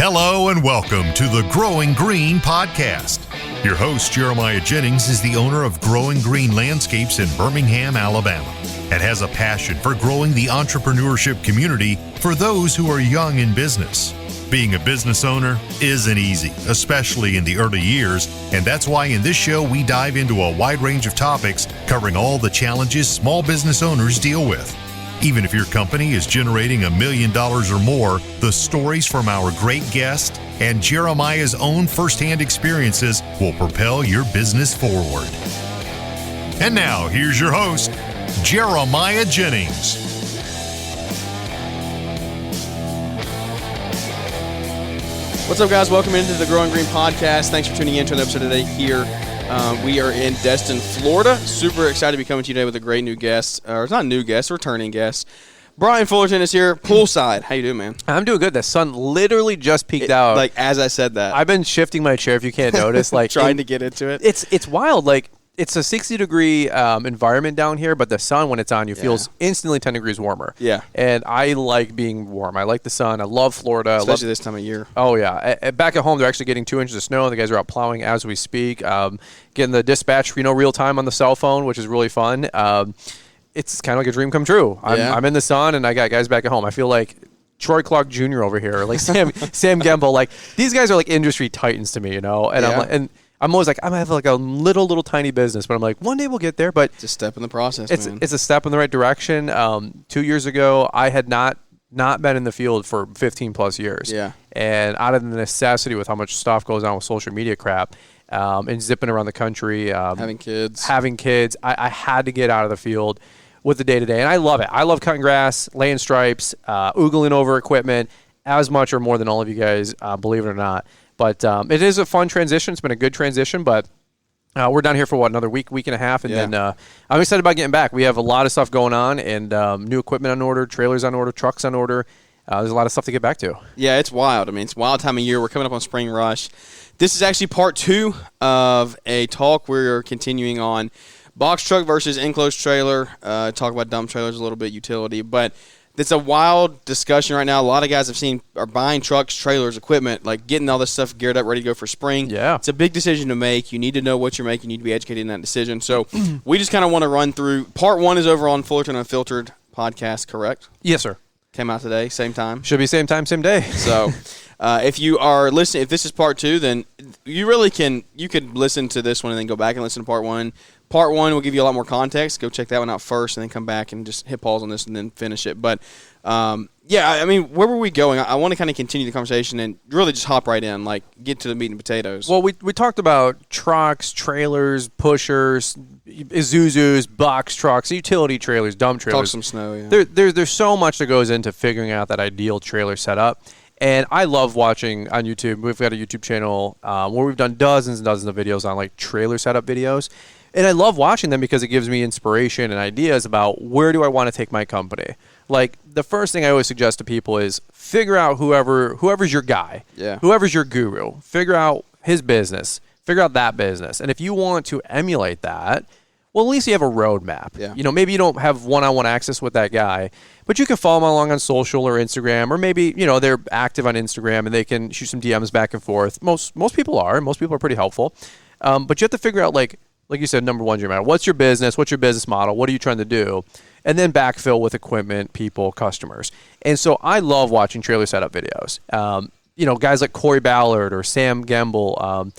Hello and welcome to the Growing Green Podcast. Your host, Jeremiah Jennings, is the owner of Growing Green Landscapes in Birmingham, Alabama, and has a passion for growing the entrepreneurship community for those who are young in business. Being a business owner isn't easy, especially in the early years, and that's why in this show we dive into a wide range of topics covering all the challenges small business owners deal with. Even if your company is generating $1 million or more, the stories from our great guest and Jeremiah's own firsthand experiences will propel your business forward. And now, here's your host, Jeremiah Jennings. What's up, guys? Welcome into the Growing Green Podcast. Thanks for tuning in to an episode today here. We are in Destin, Florida. Super excited to be coming to you today with a great new guest. Or it's not a new guest, returning guest. Brian Fullerton is here, poolside. How you doing, man? I'm doing good. The sun literally just peeked out. Like, as I said that. I've been shifting my chair, if you can't notice. Like Trying to get into it. It's wild. Like, it's a 60-degree environment down here, but the sun, when it's on you, feels instantly 10 degrees warmer. Yeah. And I like being warm. I like the sun. I love Florida. Especially this time of year. Oh, yeah. Back at home, they're actually getting 2 inches of snow. The guys are out plowing as we speak. Getting the dispatch, real time on the cell phone, which is really fun. It's kind of like a dream come true. I'm in the sun, and I got guys back at home. I feel like Troy Clark Jr. over here, like Sam Gamble. Like, these guys are like industry titans to me, you know? And I'm always like, I'm going to have like a little tiny business, but I'm like, one day we'll get there. But it's a step in the process, man. It's a step in the right direction. 2 years ago, I had not been in the field for 15 plus years. Yeah. And out of the necessity with how much stuff goes on with social media crap, and zipping around the country. Having kids. I had to get out of the field with the day-to-day. And I love it. I love cutting grass, laying stripes, oogling over equipment as much or more than all of you guys, believe it or not. But it is a fun transition. It's been a good transition, but we're down here for, another week and a half, and then I'm excited about getting back. We have a lot of stuff going on, and new equipment on order, trailers on order, trucks on order. There's a lot of stuff to get back to. Yeah, it's wild. I mean, it's a wild time of year. We're coming up on spring rush. This is actually part 2 of a talk. We're continuing on box truck versus enclosed trailer, talk about dump trailers a little bit, utility, but it's a wild discussion right now. A lot of guys are buying trucks, trailers, equipment, like getting all this stuff geared up, ready to go for spring. Yeah. It's a big decision to make. You need to know what you're making. You need to be educated in that decision. So we just kind of want to run through. Part 1 is over on Fullerton Unfiltered Podcast, correct? Yes, sir. Came out today, same time. Should be same time, same day. So if you are listening, if this is part 2, then you really you could listen to this one and then go back and listen to part 1. Part 1 will give you a lot more context. Go check that one out first and then come back and just hit pause on this and then finish it. But, I mean, where were we going? I want to kind of continue the conversation and really just hop right in, like get to the meat and potatoes. Well, we talked about trucks, trailers, pushers, Isuzus, box trucks, utility trailers, dump trailers. Talk some snow, yeah. There's so much that goes into figuring out that ideal trailer setup. And I love watching on YouTube. We've got a YouTube channel where we've done dozens and dozens of videos on like trailer setup videos. And I love watching them because it gives me inspiration and ideas about where do I want to take my company. Like, the first thing I always suggest to people is figure out whoever's your guy, whoever's your guru. Figure out his business. Figure out that business. And if you want to emulate that, well, at least you have a roadmap. Yeah. You know, maybe you don't have one-on-one access with that guy, but you can follow them along on social or Instagram, or maybe, you know, they're active on Instagram and they can shoot some DMs back and forth. Most people are. Most people are pretty helpful. But you have to figure out, like you said, number 1, Jeremiah, what's your business? What's your business model? What are you trying to do? And then backfill with equipment, people, customers. And so I love watching trailer setup videos. You know, guys like Corey Ballard or Sam Gamble.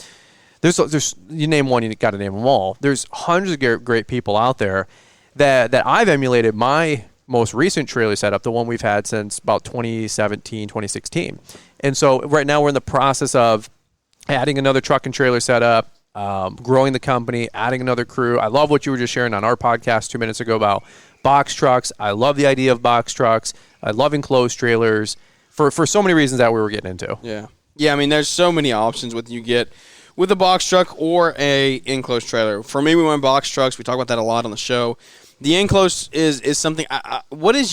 There's you name one, you got to name them all. There's hundreds of great people out there that I've emulated my most recent trailer setup, the one we've had since about 2017, 2016. And so right now we're in the process of adding another truck and trailer setup, growing the company, adding another crew. I love what you were just sharing on our podcast 2 minutes ago about box trucks. I love the idea of box trucks. I love enclosed trailers for so many reasons that we were getting into. Yeah, I mean, there's so many options with you get with a box truck or a enclosed trailer. For me, we went box trucks. We talk about that a lot on the show. The enclosed is something. What is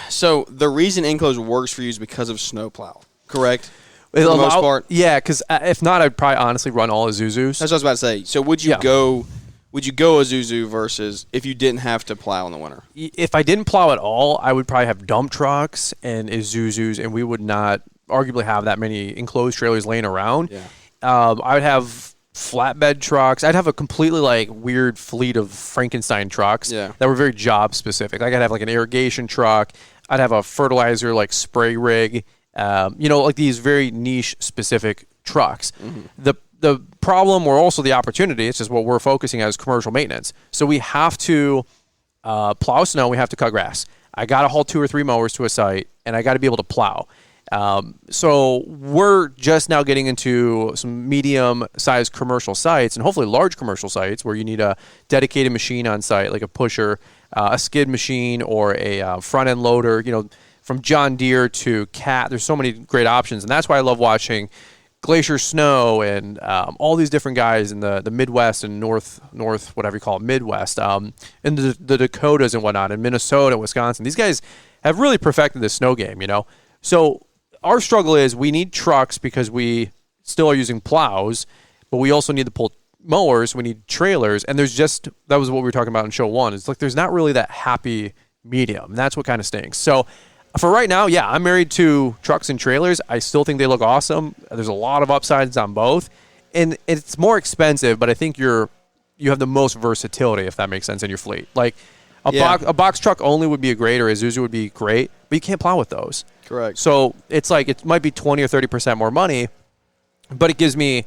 so the reason enclosed works for you is because of snowplow, correct? For the most part? Yeah, because if not, I'd probably honestly run all Isuzus. That's what I was about to say. So would you go Isuzu versus if you didn't have to plow in the winter? If I didn't plow at all, I would probably have dump trucks and Isuzus, and we would not arguably have that many enclosed trailers laying around. Yeah. I would have flatbed trucks. I'd have a completely like weird fleet of Frankenstein trucks that were very job specific. Like I'd have like an irrigation truck. I'd have a fertilizer like spray rig. Like these very niche specific trucks. Mm-hmm. The problem or also the opportunity, it's just what we're focusing on, is commercial maintenance. So we have to plow snow. We have to cut grass. I got to haul 2 or 3 mowers to a site, and I got to be able to plow. So we're just now getting into some medium-sized commercial sites and hopefully large commercial sites where you need a dedicated machine on site, like a pusher, a skid machine, or a front-end loader. From John Deere to Cat, there's so many great options, and that's why I love watching Glacier Snow and all these different guys in the Midwest and North, whatever you call it, Midwest, in the Dakotas and whatnot, in Minnesota, Wisconsin. These guys have really perfected the snow game, So our struggle is we need trucks because we still are using plows, but we also need to pull mowers. We need trailers, and that was what we were talking about in show 1. It's like there's not really that happy medium, and that's what kind of stinks. So for right now, yeah, I'm married to trucks and trailers. I still think they look awesome. There's a lot of upsides on both, and it's more expensive, but I think you have the most versatility, if that makes sense, in your fleet. Like a box truck only would be great, or a Isuzu would be great, but you can't plow with those. Correct. So it's like it might be 20 or 30% more money, but it gives me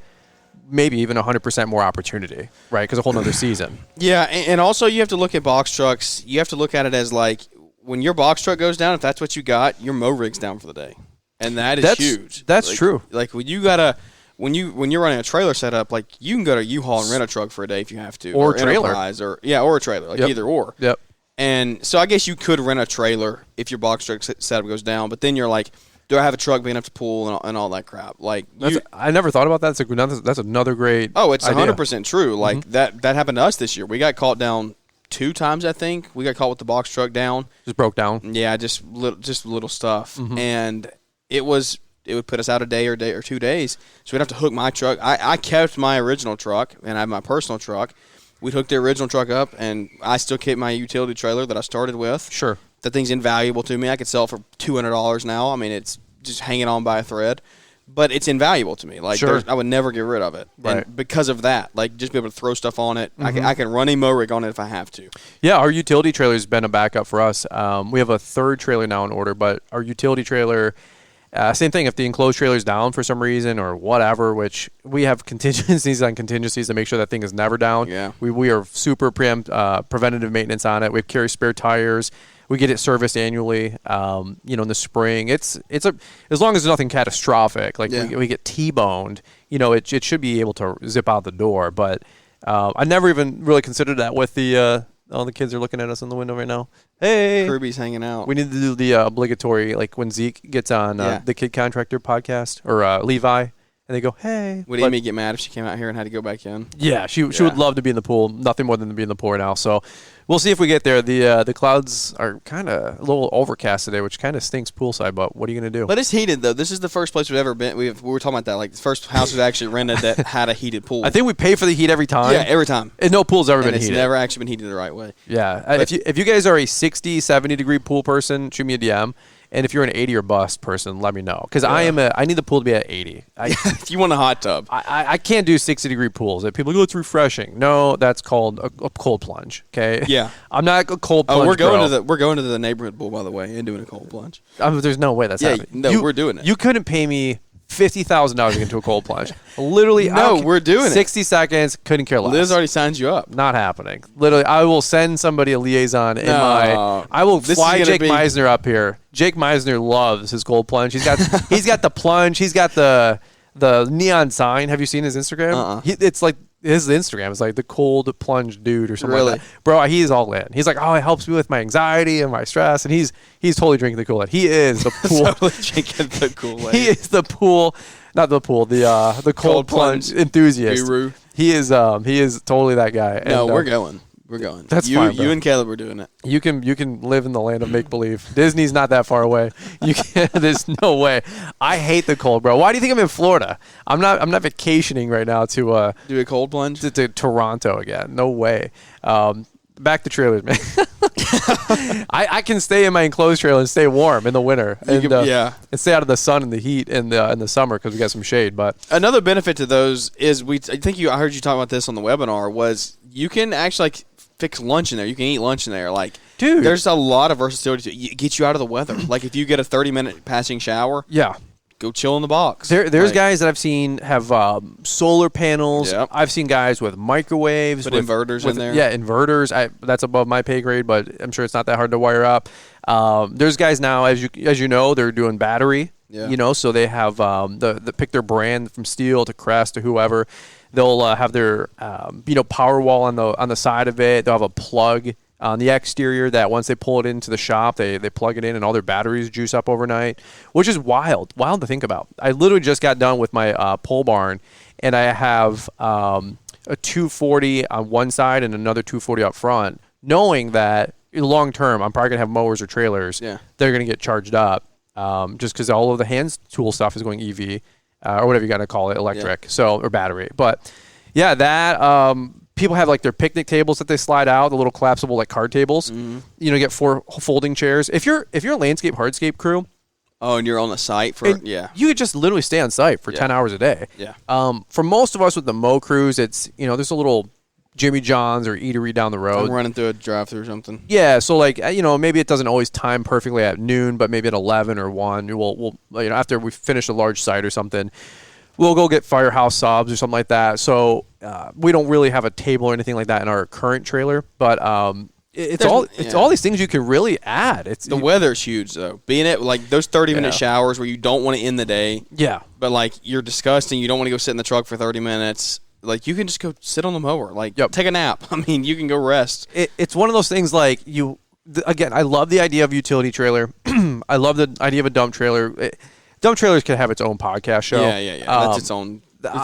maybe even 100% more opportunity, right? Because a whole nother season. Yeah, and also you have to look at box trucks. You have to look at it as like when your box truck goes down, if that's what you got, your mow rig's down for the day, and that's huge. That's true. Like when you're running a trailer setup, like you can go to U-Haul and rent a truck for a day if you have to, or a trailer, or a trailer, like either or. Yep. And so I guess you could rent a trailer if your box truck setup goes down, but then you're like, do I have a truck big enough to pull and all that crap? Like I never thought about that. That's another great. Oh, it's idea. 100% true. Like that happened to us this year. We got caught down 2 times, I think. We got caught with the box truck down. Just broke down. Yeah, just little stuff, and it would put us out a day or 2 days. So we'd have to hook my truck. I kept my original truck, and I have my personal truck. We'd hook the original truck up, and I still kept my utility trailer that I started with. Sure. That thing's invaluable to me. I could sell it for $200 now. I mean, it's just hanging on by a thread. But it's invaluable to me. Like, sure. I would never get rid of it. Right. And because of that, like, just be able to throw stuff on it. I can run a mow rig on it if I have to. Yeah, our utility trailer's been a backup for us. We have a 3rd trailer now in order, but our utility trailer, same thing. If the enclosed trailer's down for some reason or whatever, which we have contingencies on contingencies to make sure that thing is never down. Yeah. We are super preventative maintenance on it. We carry spare tires. We get it serviced annually, in the spring. It's as long as there's nothing catastrophic, like we get T-boned, it should be able to zip out the door. But I never even really considered that with the the kids are looking at us in the window right now. Hey, Kirby's hanging out. We need to do the obligatory, like when Zeke gets on the Kid Contractor podcast, or Levi, and they go, hey. Would Amy get mad if she came out here and had to go back in? Yeah, she would love to be in the pool. Nothing more than to be in the pool right now. So we'll see if we get there. The clouds are kind of a little overcast today, which kind of stinks poolside, but what are you going to do? But it's heated, though. This is the first place we've ever been. We were talking about that. Like, the first house we've actually rented that had a heated pool. I think we pay for the heat every time. Yeah, every time. And no pool's ever been heated. It's never actually been heated the right way. Yeah. If you guys are a 60, 70-degree pool person, shoot me a DM. And if you're an 80 or bust person, let me know. Because I need the pool to be at 80. If you want a hot tub. I can't do 60-degree pools. People go, it's refreshing. No, that's called a cold plunge. Okay. Yeah. I'm not a cold plunge. We're going to the neighborhood pool, by the way, and doing a cold plunge. There's no way that's happening. No, we're doing it. You couldn't pay me $50,000 to get into a cold plunge. Literally, we're doing 60 seconds, couldn't care less. Liz already signed you up. Not happening. Literally, I will send somebody a liaison I will fly Jake Meisner up here. Jake Meisner loves his cold plunge. He's got the plunge. He's got the neon sign. Have you seen his Instagram? It's like his Instagram is like the cold plunge dude or something like that. Bro, he's all in. He's like, it helps me with my anxiety and my stress, and he's totally drinking the Kool-Aid. He is the pool. Drinking the Kool-Aid. He is the pool, not the pool, the cold plunge enthusiast. Guru. He is totally that guy. No, we're going. We're going. That's fine, bro. You and Caleb are doing it. You can live in the land of make believe. Disney's not that far away. There's no way. I hate the cold, bro. Why do you think I'm in Florida? I'm not vacationing right now to do a cold plunge to Toronto again. No way. But back to trailers, man. I can stay in my enclosed trailer and stay warm in the winter, and stay out of the sun and the heat in the summer because we got some shade. But another benefit to those is I heard you talk about this on the webinar was you can actually fix lunch in there. You can eat lunch in there. Like, dude, there's a lot of versatility to get you out of the weather. Like if you get a 30-minute passing shower, go chill in the box. There's guys that I've seen have solar panels. Yep. I've seen guys with microwaves. Put inverters in there. Yeah, inverters. That's above my pay grade, but I'm sure it's not that hard to wire up. There's guys now, as you know, they're doing battery. Yeah. So they have the pick their brand from Steel to Crest to whoever. They'll have their power wall on the side of it. They'll have a plug on the exterior that once they pull it into the shop, they plug it in and all their batteries juice up overnight, which is wild to think about. I literally just got done with my pole barn, and I have a 240 on one side and another 240 up front, knowing that long term I'm probably going to have mowers or trailers. Yeah. They're going to get charged up just because all of the hand tool stuff is going EV or whatever you got to call it, electric, or battery. But yeah, that people have like their picnic tables that they slide out, the little collapsible like card tables. Mm-hmm. You get 4 folding chairs. If you're a landscape hardscape crew, and you're on the site you could just literally stay on site for 10 hours a day. Yeah. For most of us with the mow crews, it's there's a little Jimmy John's or eatery down the road. I'm running through a drive-through or something. Yeah, so maybe it doesn't always time perfectly at noon, but maybe at 11 or 1, we'll after we finish a large site or something, we'll go get Firehouse subs or something like that. So we don't really have a table or anything like that in our current trailer, but it's all these things you can really add. The weather's huge though. Being at like those 30-minute showers where you don't want to end the day. Yeah. But like you're disgusting, you don't want to go sit in the truck for 30 minutes. Like you can just go sit on the mower, take a nap. I mean, you can go rest. It's one of those things like again, I love the idea of utility trailer. I love the idea of a dump trailer. Dump trailers can have its own podcast show. Yeah. That's its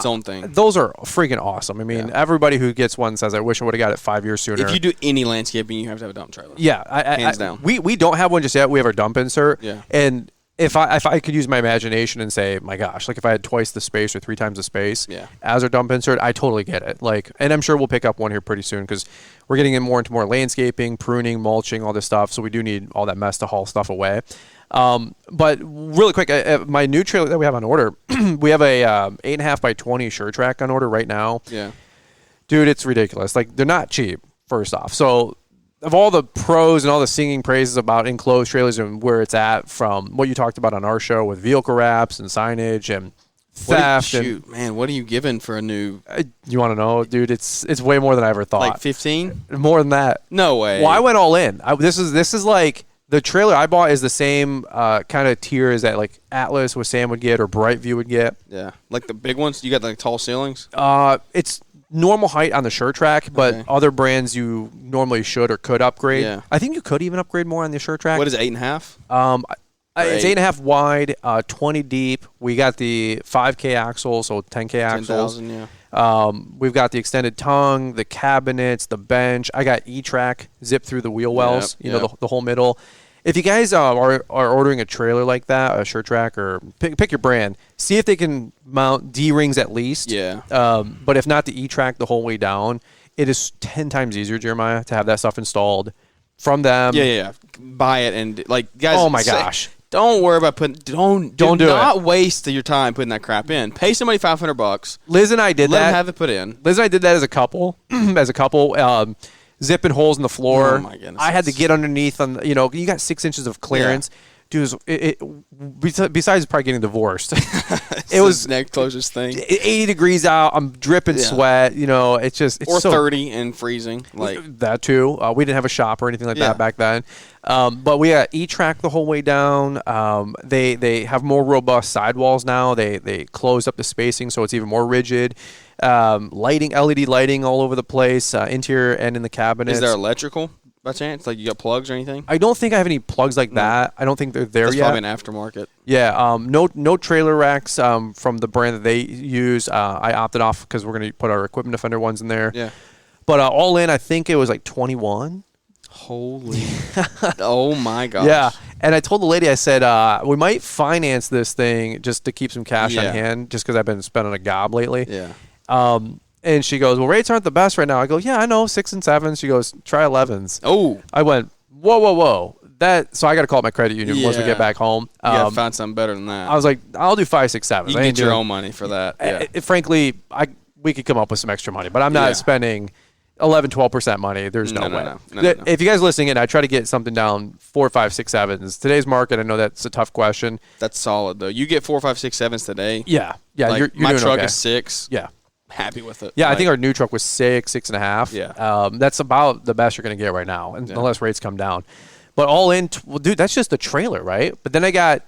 own thing. Those are freaking awesome. I mean, everybody who gets one says, I wish I would have got it 5 years sooner. If you do any landscaping, you have to have a dump trailer. Yeah. Hands down. We don't have one just yet. We have our dump insert. Yeah. And if I could use my imagination and say, my gosh, like if I had twice the space or 3 times the space as our dump insert, I totally get it. And I'm sure we'll pick up one here pretty soon because we're getting into more landscaping, pruning, mulching, all this stuff. So we do need all that mess to haul stuff away. But really quick, my new trailer that we have on order, we have a 8.5 by 20 Sure Track on order right now. Yeah, dude, it's ridiculous. Like they're not cheap. First off, so of all the pros and all the singing praises about enclosed trailers and where it's at, from what you talked about on our show with vehicle wraps and signage and theft. What are you giving for a new? You want to know, dude? It's way more than I ever thought. Like 15? More than that. No way. Well, I went all in. This is like. The trailer I bought is the same kind of tier as that like Atlas with Sam would get or Brightview would get. Yeah, like the big ones. You got like tall ceilings. It's normal height on the Sure Track, but other brands you normally should or could upgrade. Yeah. I think you could even upgrade more on the Sure Track. What is it, 8.5? It's 8.5 wide, 20 deep. We got the 5K axle, so 10K axles. 10,000, yeah. We've got the extended tongue, the cabinets, the bench. I got E-Track zip through the wheel wells, the whole middle. If you guys are ordering a trailer like that, a Sure Track, or pick your brand, see if they can mount D-rings at least. Yeah. But if not, the E-Track the whole way down. It is 10 times easier, Jeremiah, to have that stuff installed from them. Yeah. Buy it and guys. Oh my gosh. Don't worry about do not waste your time putting that crap in. Pay somebody $500. Liz and I did that. Let them have it put in. Liz and I did that as a couple. Zipping holes in the floor. Oh my goodness! I had to get underneath on. You got 6 inches of clearance. Dude, besides probably getting divorced, it was the next closest thing. 80 degrees out. I'm dripping sweat. It's just or 30 and freezing. That too. We didn't have a shop or anything like that back then. But we had E-Track the whole way down. They have more robust sidewalls now. They close up the spacing so it's even more rigid. Lighting, LED lighting all over the place, interior and in the cabinets. Is there electrical by chance? Like you got plugs or anything? I don't think I have any plugs like that. I don't think they're there yet. That's probably an aftermarket. Yeah. No trailer racks from the brand that they use. I opted off because we're going to put our Equipment Defender ones in there. Yeah. But all in, I think it was like 21. Holy. Oh my gosh. Yeah. And I told the lady, I said, we might finance this thing just to keep some cash on hand, just because I've been spending a gob lately. Yeah. And she goes, well, rates aren't the best right now. I go, yeah, I know, 6 and 7. She goes, try 11s. Oh. I went, whoa. So I got to call my credit union once we get back home. You got to find something better than that. I was like, I'll do 5, 6, 7. You can get your own money for that. Yeah. Frankly, we could come up with some extra money, but I'm not spending 11, 12% money. There's no way. No. If you guys listening in, I try to get something down 4, 5, 6, 7s. Today's market, I know that's a tough question. That's solid, though. You get 4, 5, 6, 7s today. Yeah. Like, you're my doing truck okay. is 6. Yeah. Happy with it. Yeah, I think our new truck was 6, 6.5. Yeah. That's about the best you're going to get right now, unless rates come down. But all in, well, dude, that's just the trailer, right? But then I got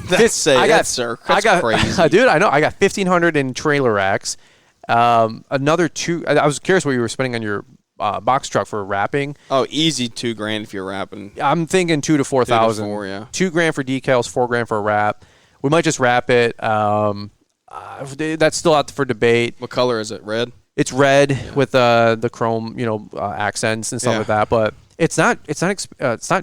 that's crazy. Dude, I know. I got $1,500 in trailer racks. Another 2. I was curious what you were spending on your box truck for wrapping. Oh, easy $2,000 if you're wrapping. I'm thinking $2,000 to $4,000. 2 to 4, yeah. $2,000 for decals, $4,000 for a wrap. We might just wrap it. That's still out for debate. What color is it? Red. It's red with the chrome, accents and stuff like that. But it's not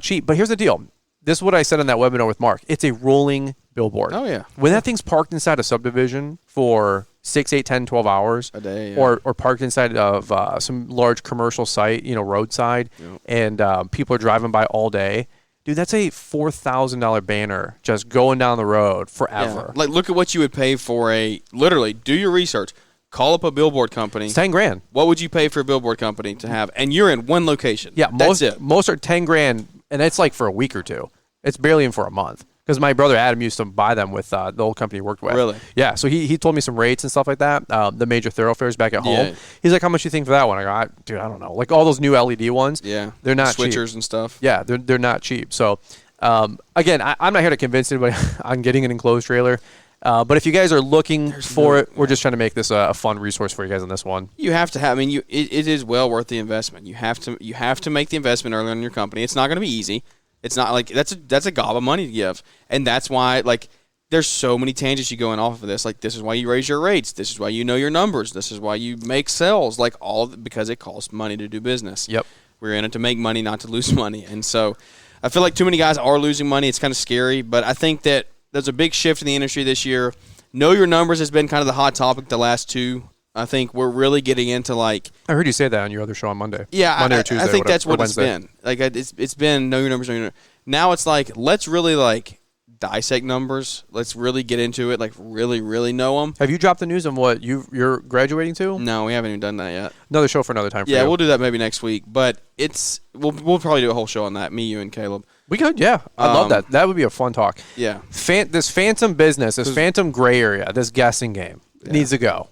cheap. But here's the deal. This is what I said on that webinar with Mark. It's a rolling billboard. Oh yeah. When that thing's parked inside a subdivision for 6, 8, 10, 12 hours a day, or parked inside of some large commercial site, roadside, and people are driving by all day. Dude, that's a $4,000 banner just going down the road forever. Yeah. Like, look at what you would pay for literally, do your research. Call up a billboard company. It's $10,000. What would you pay for a billboard company to have? And you're in one location. Yeah, that's it. Most are $10,000, and it's like for a week or two. It's barely even for a month. Because my brother Adam used to buy them with the old company he worked with. Really? Yeah. So he told me some rates and stuff like that. The major thoroughfares back at home. Yeah. He's like, "How much do you think for that one?" I go, "Dude, I don't know." Like all those new LED ones. Yeah. They're not switchers cheap. And stuff. Yeah, they're not cheap. So again, I'm not here to convince anybody on getting an enclosed trailer. But if you guys are looking for it, we're just trying to make this a fun resource for you guys on this one. You have to have. I mean, it is well worth the investment. You have to make the investment early in your company. It's not going to be easy. It's not like that's a gob of money to give, and that's why there's so many tangents you going off of this. Like, this is why you raise your rates. This is why you know your numbers. This is why you make sales. Like, because it costs money to do business. Yep. We're in it to make money, not to lose money. And so I feel like too many guys are losing money. It's kind of scary, but I think that there's a big shift in the industry this year. Know your numbers has been kind of the hot topic the last 2. I think we're really getting into I heard you say that on your other show on Monday. Yeah, Monday or Tuesday. I think that's what it's Wednesday. been. It's been know your numbers, know your numbers. Now it's let's really dissect numbers. Let's really get into it. Really, really know them. Have you dropped the news on what you're graduating to? No, we haven't even done that yet. Another show for another time. Yeah, we'll do that maybe next week. But we'll probably do a whole show on that. Me, you, and Caleb. We could, yeah. I love that. That would be a fun talk. Yeah. This phantom business, this phantom gray area, this guessing game needs to go.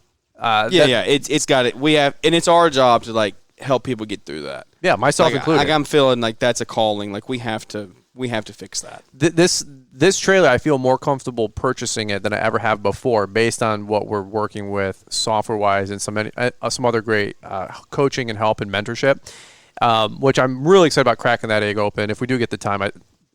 It's got it. We have, and it's our job to help people get through that. Yeah, myself included. I'm feeling like that's a calling. We have to fix that. This trailer, I feel more comfortable purchasing it than I ever have before, based on what we're working with software-wise and some other great coaching and help and mentorship. Which I'm really excited about cracking that egg open. If we do get the time,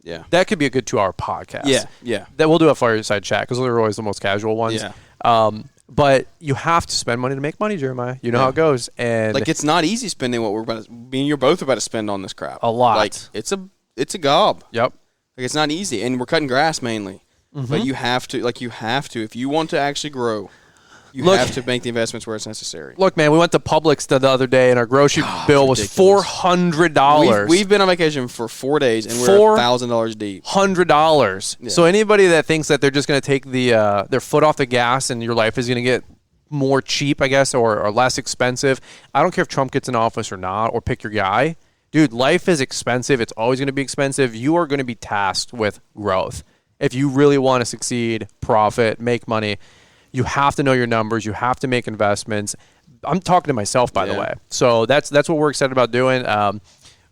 that could be a good 2-hour podcast. Yeah. That we'll do a fireside chat because those are always the most casual ones. Yeah. But you have to spend money to make money, Jeremiah. You know how it goes. And it's not easy spending what we're about to. Me and you're both about to spend on this crap. A lot. It's a gob. Yep. It's not easy, and we're cutting grass mainly. Mm-hmm. But you have to if you want to actually grow. You have to make the investments where it's necessary. Look, man, we went to Publix the other day, and our grocery bill was $400. We've been on vacation for 4 days, and we're $1,000 deep. $100. Yeah. So anybody that thinks that they're just going to take their foot off the gas and your life is going to get more cheap, I guess, or less expensive, I don't care if Trump gets in office or not, or pick your guy. Dude, life is expensive. It's always going to be expensive. You are going to be tasked with growth. If you really want to succeed, profit, make money, you have to know your numbers. You have to make investments. I'm talking to myself, by the way. So that's what we're excited about doing.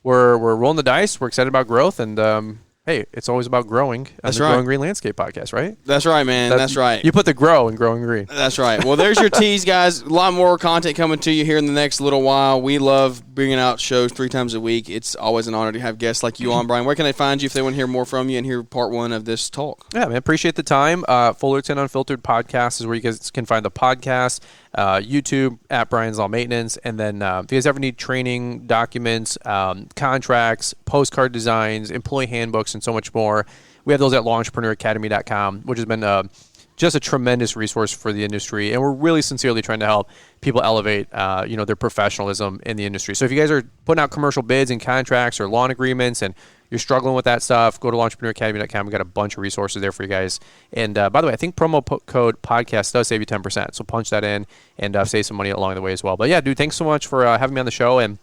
We're rolling the dice. We're excited about growth, and hey, it's always about growing. That's the right. Growing Green Landscape Podcast, right? That's right, man. That's right. You put the grow in Growing Green. That's right. Well, there's your tease, guys. A lot more content coming to you here in the next little while. We love bringing out shows 3 times a week. It's always an honor to have guests like you on, Brian. Where can they find you if they want to hear more from you and hear part 1 of this talk? Yeah, man. Appreciate the time. Fullerton Unfiltered Podcast is where you guys can find the podcast. YouTube at Brian's Law Maintenance. And then if you guys ever need training, documents, contracts, postcard designs, employee handbooks, and so much more, we have those at lawnpreneuracademy.com, which has been just a tremendous resource for the industry, and we're really sincerely trying to help people elevate, their professionalism in the industry. So if you guys are putting out commercial bids and contracts or lawn agreements and you're struggling with that stuff, go to entrepreneuracademy.com. We've got a bunch of resources there for you guys. And by the way, I think promo code podcast does save you 10%. So punch that in and save some money along the way as well. But yeah, dude, thanks so much for having me on the show. And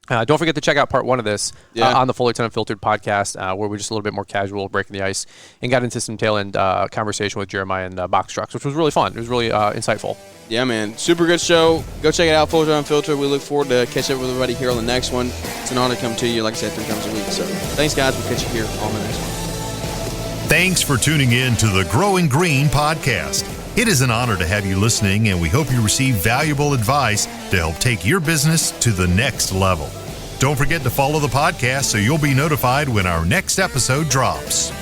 don't forget to check out part 1 of this on the Fullerton Unfiltered podcast, where we're just a little bit more casual, breaking the ice, and got into some tail-end conversation with Jeremiah and box trucks, which was really fun. It was really insightful. Yeah, man. Super good show. Go check it out, Fullerton Unfiltered. We look forward to catching up with everybody here on the next one. It's an honor to come to you, like I said, 3 times a week. So thanks, guys. We'll catch you here on the next one. Thanks for tuning in to the Growing Green podcast. It is an honor to have you listening, and we hope you receive valuable advice to help take your business to the next level. Don't forget to follow the podcast so you'll be notified when our next episode drops.